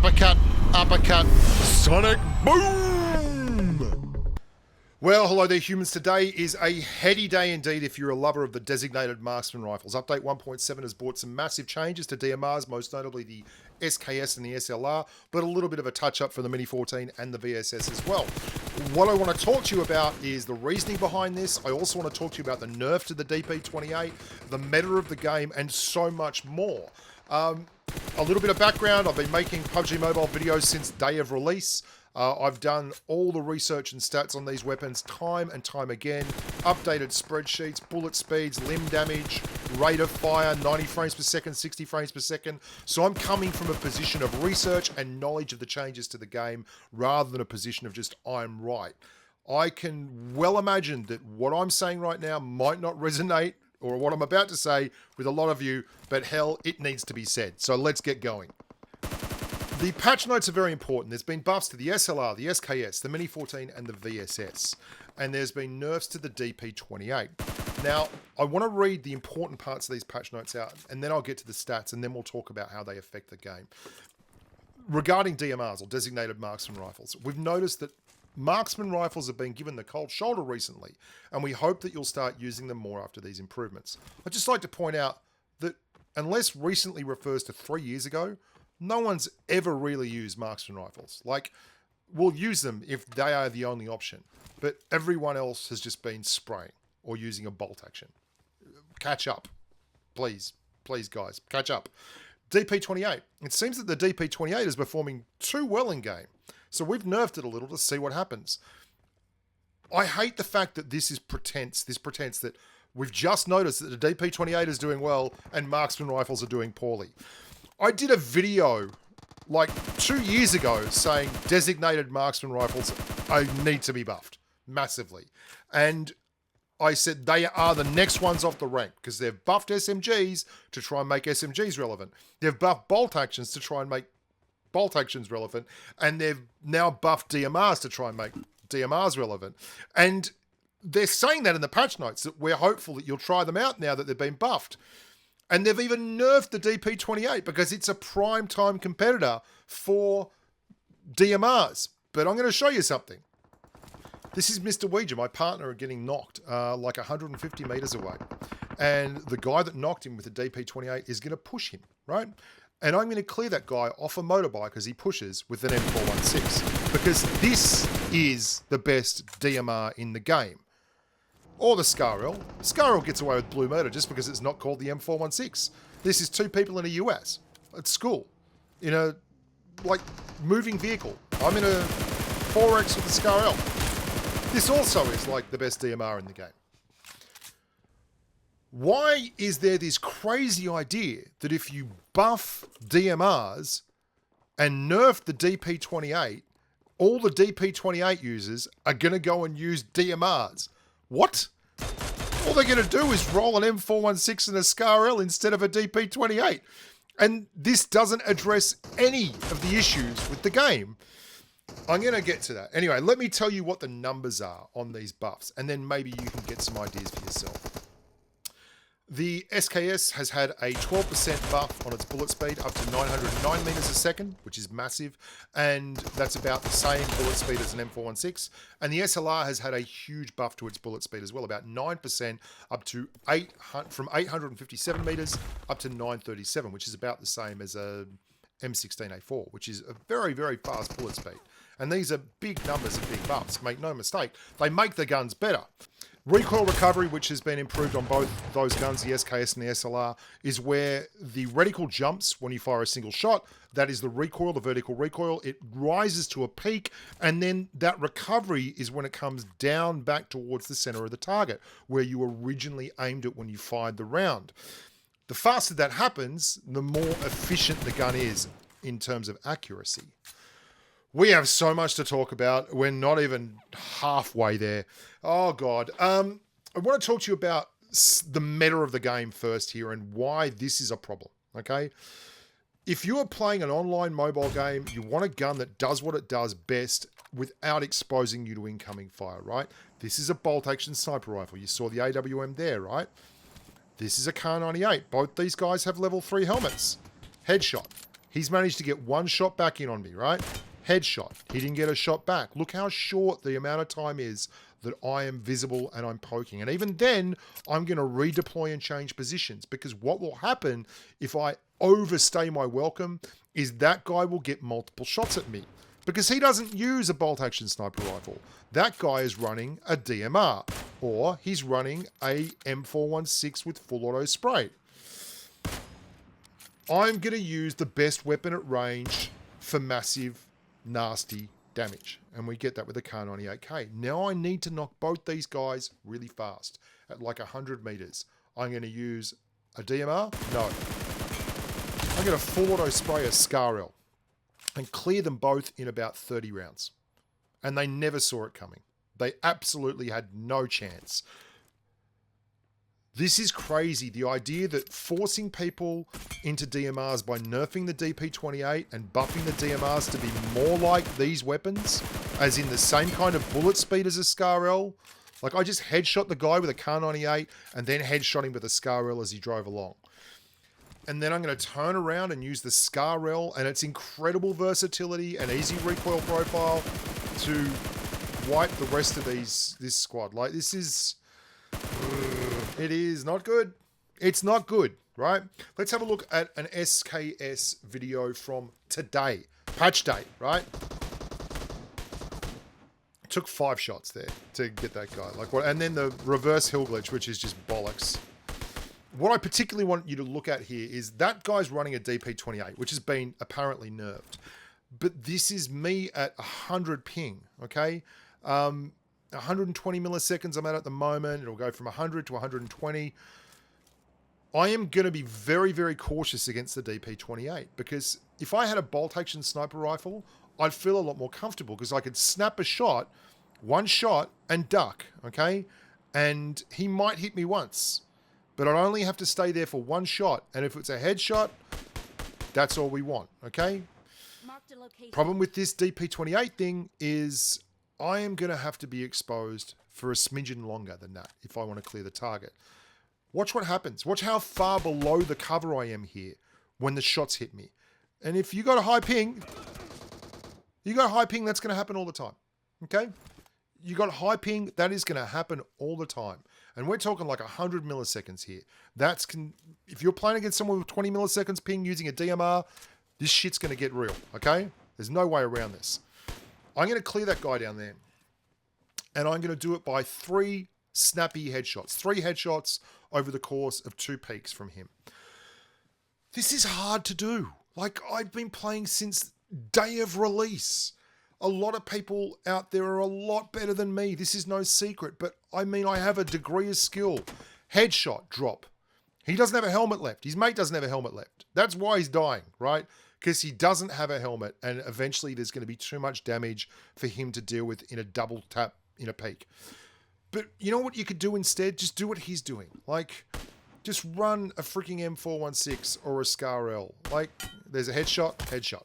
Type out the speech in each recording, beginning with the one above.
Uppercut, uppercut, sonic boom! Well, hello there, humans. Today is a heady day indeed if you're a lover of the designated marksman rifles. Update 1.7 has brought some massive changes to DMRs, most notably the SKS and the SLR, but a little bit of a touch-up for the Mini 14 and the VSS as well. What I want to talk to you about is the reasoning behind this. I also want to talk to you about the nerf to the DP28, the meta of the game, and so much more. A little bit of background. I've been making Pubg Mobile videos since day of release. I've done all the research and stats on these weapons time and time again. Updated spreadsheets, bullet speeds, limb damage, rate of fire, 90 frames per second, 60 frames per second. So I'm coming from a position of research and knowledge of the changes to the game rather than a position of just I'm right. I can well imagine that what I'm saying right now might not resonate, or what I'm about to say, with a lot of you, but hell, it needs to be said. So let's get going. The patch notes are very important. There's been buffs to the SLR, the SKS, the Mini 14, and the VSS. And there's been nerfs to the DP28. Now, I want to read the important parts of these patch notes out, and then I'll get to the stats, and then we'll talk about how they affect the game. Regarding DMRs, or designated marksman rifles, we've noticed that marksman rifles have been given the cold shoulder recently, and we hope that you'll start using them more after these improvements. I'd just like to point out that unless recently refers to 3 years ago, no one's ever really used marksman rifles. Like, we'll use them if they are the only option, but everyone else has just been spraying or using a bolt action. Catch up. Please, guys, catch up. DP28. It seems that the DP28 is performing too well in game, so we've nerfed it a little to see what happens. I hate the fact that this pretense that we've just noticed that the DP28 is doing well and marksman rifles are doing poorly. I did a video like 2 years ago saying designated marksman rifles need to be buffed massively. And I said they are the next ones off the rank because they've buffed SMGs to try and make SMGs relevant. They've buffed bolt actions to try and make bolt actions relevant. And they've now buffed DMRs to try and make DMRs relevant. And they're saying that in the patch notes, that we're hopeful that you'll try them out now that they've been buffed. And they've even nerfed the DP28 because it's a prime time competitor for DMRs. But I'm going to show you something. This is Mr. Ouija, my partner, getting knocked like 150 meters away. And the guy that knocked him with the DP28 is going to push him, right? And I'm going to clear that guy off a motorbike as he pushes with an M416. Because this is the best DMR in the game. Or the Scarrel. Scarrel gets away with blue murder just because it's not called the M416. This is two people in a US at school in a, like, moving vehicle. I'm in a 4X with the Scarrel. This also is like the best DMR in the game. Why is there this crazy idea that if you buff DMRs and nerf the DP28, all the DP28 users are going to go and use DMRs? What? All they're going to do is roll an M416 and a Scarrel instead of a DP28. And this doesn't address any of the issues with the game. I'm going to get to that. Anyway, let me tell you what the numbers are on these buffs, and then maybe you can get some ideas for yourself. The SKS has had a 12% buff on its bullet speed up to 909 meters a second, which is massive, and that's about the same bullet speed as an M416. And the SLR has had a huge buff to its bullet speed as well, about 9% up to from 857 meters up to 937, which is about the same as a M16A4, which is a very, very fast bullet speed. And these are big numbers and big buffs, make no mistake. They make the guns better. Recoil recovery, which has been improved on both those guns, the SKS and the SLR, is where the reticle jumps when you fire a single shot. That is the recoil, the vertical recoil. It rises to a peak, and then that recovery is when it comes down back towards the center of the target, where you originally aimed it when you fired the round. The faster that happens, the more efficient the gun is in terms of accuracy. We have so much to talk about. We're not even halfway there. Oh, God. I want to talk to you about the meta of the game first here and why this is a problem, okay? If you are playing an online mobile game, you want a gun that does what it does best without exposing you to incoming fire, right? This is a bolt-action sniper rifle. You saw the AWM there, right? This is a Kar 98. Both these guys have level 3 helmets. Headshot. He's managed to get one shot back in on me, right? Headshot. He didn't get a shot back. Look how short the amount of time is that I am visible and I'm poking. And even then, I'm going to redeploy and change positions, because what will happen if I overstay my welcome is that guy will get multiple shots at me, because he doesn't use a bolt-action sniper rifle. That guy is running a DMR, or he's running a M416 with full auto spray. I'm going to use the best weapon at range for massive, nasty damage. And we get that with the Kar98K. Now I need to knock both these guys really fast at like 100 meters. I'm going to use a DMR? No. I'm going to full auto spray a SCAR-L and clear them both in about 30 rounds. And they never saw it coming. They absolutely had no chance. This is crazy. The idea that forcing people into DMRs by nerfing the DP28 and buffing the DMRs to be more like these weapons, as in the same kind of bullet speed as a SCAR-L. Like, I just headshot the guy with a Kar98 and then headshot him with a SCAR-L as he drove along. And then I'm going to turn around and use the SCAR-L and its incredible versatility and easy recoil profile to wipe the rest of this squad. Like, this is... It is not good. It's not good, right? Let's have a look at an SKS video from today. Patch day, right? Took 5 shots there to get that guy. Like what? And then the reverse hill glitch, which is just bollocks. What I particularly want you to look at here is that guy's running a DP28, which has been apparently nerfed. But this is me at 100 ping, okay? 120 milliseconds I'm at the moment. It'll go from 100 to 120. I am going to be very, very cautious against the DP28, because if I had a bolt-action sniper rifle, I'd feel a lot more comfortable, because I could snap a shot, one shot, and duck, okay? And he might hit me once, but I'd only have to stay there for one shot. And if it's a headshot, that's all we want, okay? Problem with this DP28 thing is I am going to have to be exposed for a smidgen longer than that if I want to clear the target. Watch what happens. Watch how far below the cover I am here when the shots hit me. And if you got a high ping, that's going to happen all the time. Okay? You got high ping, that is going to happen all the time. And we're talking like 100 milliseconds here. If you're playing against someone with 20 milliseconds ping using a DMR, this shit's going to get real. Okay? There's no way around this. I'm going to clear that guy down there. And I'm going to do it by 3 snappy headshots. 3 headshots over the course of 2 peaks from him. This is hard to do. Like, I've been playing since day of release. A lot of people out there are a lot better than me. This is no secret. But, I mean, I have a degree of skill. Headshot, drop. He doesn't have a helmet left. His mate doesn't have a helmet left. That's why he's dying, right? Because he doesn't have a helmet, and eventually there's going to be too much damage for him to deal with in a double tap in a peak. But you know what you could do instead? Just do what he's doing. Like, just run a freaking M416 or a SCAR-L. Like, there's a headshot, headshot.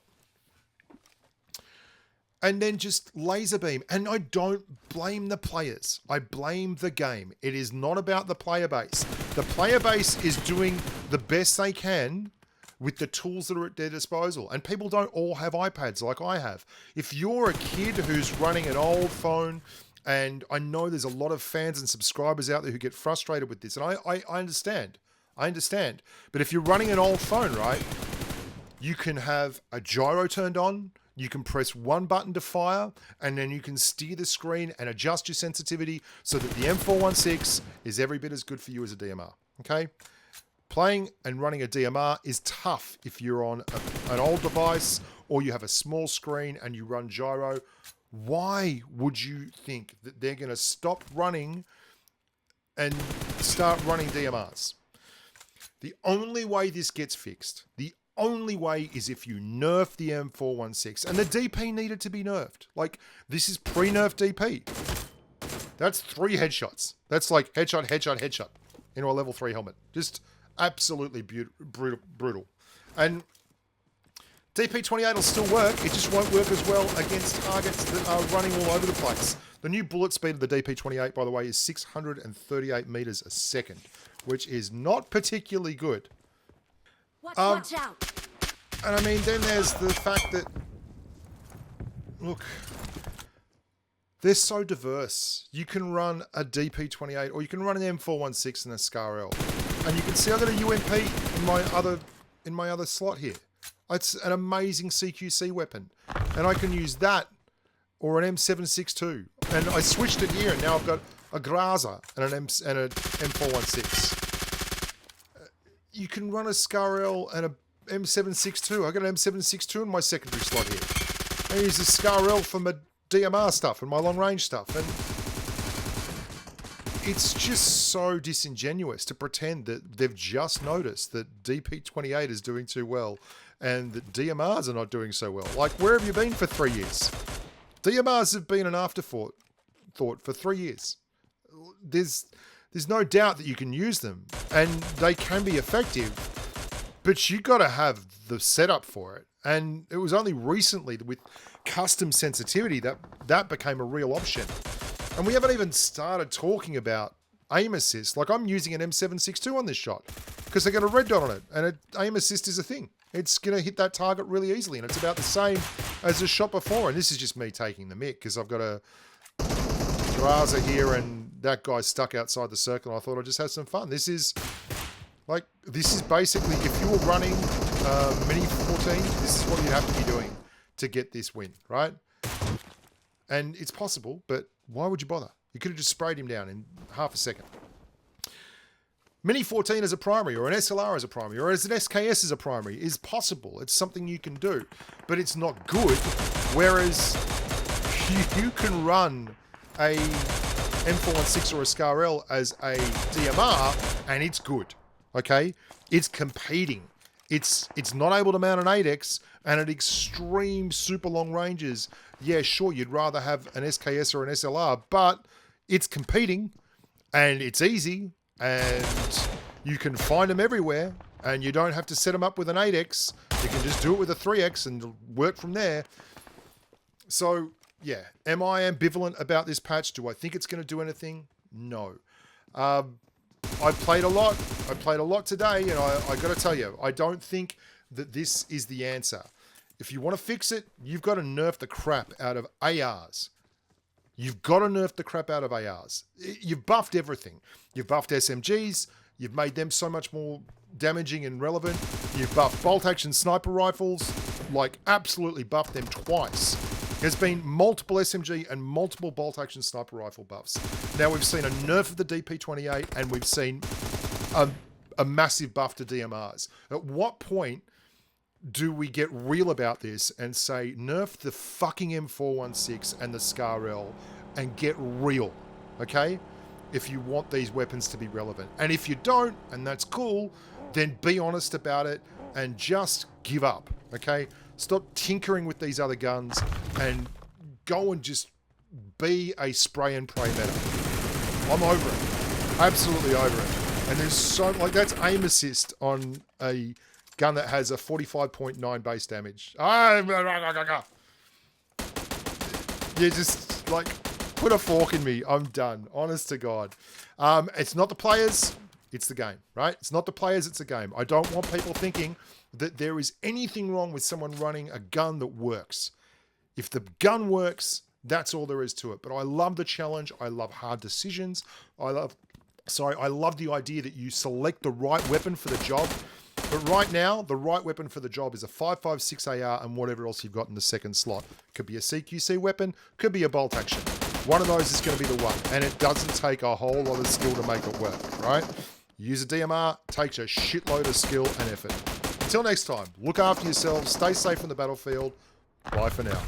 And then just laser beam. And I don't blame the players. I blame the game. It is not about the player base. The player base is doing the best they can with the tools that are at their disposal. And people don't all have iPads like I have. If you're a kid who's running an old phone, and I know there's a lot of fans and subscribers out there who get frustrated with this, and I understand. I understand. But if you're running an old phone, right, you can have a gyro turned on, you can press one button to fire, and then you can steer the screen and adjust your sensitivity so that the M416 is every bit as good for you as a DMR, okay? Playing and running a DMR is tough if you're on an old device or you have a small screen and you run gyro. Why would you think that they're going to stop running and start running DMRs? The only way this gets fixed, the only way is if you nerf the M416. And the DP needed to be nerfed. Like, this is pre-nerf DP. That's 3 headshots. That's like headshot, headshot, headshot into a level 3 helmet. Just absolutely brutal. And DP28 will still work. It just won't work as well against targets that are running all over the place. The new bullet speed of the DP28, by the way, is 638 meters a second, which is not particularly good. Watch out! And I mean, then there's the fact that, look, they're so diverse. You can run a DP28 or you can run an M416 and a SCAR-L. And you can see I've got a UMP in my other slot here. It's an amazing CQC weapon. And I can use that or an M762. And I switched it here and now I've got a Graza and an M416. You can run a SCAR-L and a M762. I got an M762 in my secondary slot here. I use a SCAR-L for my DMR stuff and my long range stuff. And it's just so disingenuous to pretend that they've just noticed that DP28 is doing too well and that DMRs are not doing so well. Like, where have you been for 3 years? DMRs have been an afterthought for 3 years. There's no doubt that you can use them and they can be effective, but you got to have the setup for it. And it was only recently with custom sensitivity that became a real option. And we haven't even started talking about aim assist. Like, I'm using an M762 on this shot because I got a red dot on it, and aim assist is a thing. It's going to hit that target really easily, and it's about the same as the shot before. And this is just me taking the mick because I've got a Graza here, and that guy's stuck outside the circle, and I thought I'd just have some fun. This is basically, if you were running Mini 14, this is what you have to be doing to get this win, right? And it's possible, but why would you bother? You could have just sprayed him down in half a second. Mini 14 as a primary, or an SLR as a primary, or as an SKS as a primary is possible. It's something you can do, but it's not good. Whereas you can run a M416 or a SCAR-L as a DMR, and it's good. Okay, it's competing. It's not able to mount an 8X, and at extreme super long ranges, yeah, sure, you'd rather have an SKS or an SLR, but it's competing, and it's easy, and you can find them everywhere, and you don't have to set them up with an 8X. You can just do it with a 3X and work from there. So, yeah, am I ambivalent about this patch? Do I think it's going to do anything? No. I played a lot. I played a lot today, and I got to tell you, I don't think that this is the answer. If you want to fix it, you've got to nerf the crap out of ARs. You've got to nerf the crap out of ARs. You've buffed everything. You've buffed SMGs. You've made them so much more damaging and relevant. You've buffed bolt-action sniper rifles. Like, absolutely buffed them twice. There's been multiple SMG and multiple bolt-action sniper rifle buffs. Now we've seen a nerf of the DP28, and we've seen a massive buff to DMRs. At what point do we get real about this and say, nerf the fucking M416 and the SCAR-L and get real, okay? If you want these weapons to be relevant. And if you don't, and that's cool, then be honest about it and just give up, okay? Stop tinkering with these other guns and go and just be a spray and pray meta. I'm over it. Absolutely over it. And there's so, like, that's aim assist on a gun that has a 45.9 base damage. You just, like, put a fork in me. I'm done. Honest to God. It's not the players, it's the game, right? It's not the players, it's the game. I don't want people thinking that there is anything wrong with someone running a gun that works. If the gun works, that's all there is to it. But I love the challenge. I love hard decisions. I love the idea that you select the right weapon for the job. But right now, the right weapon for the job is a 5.56 AR and whatever else you've got in the second slot. Could be a CQC weapon, could be a bolt action. One of those is going to be the one. And it doesn't take a whole lot of skill to make it work, right? Use a DMR, takes a shitload of skill and effort. Until next time, look after yourselves, stay safe on the battlefield. Bye for now.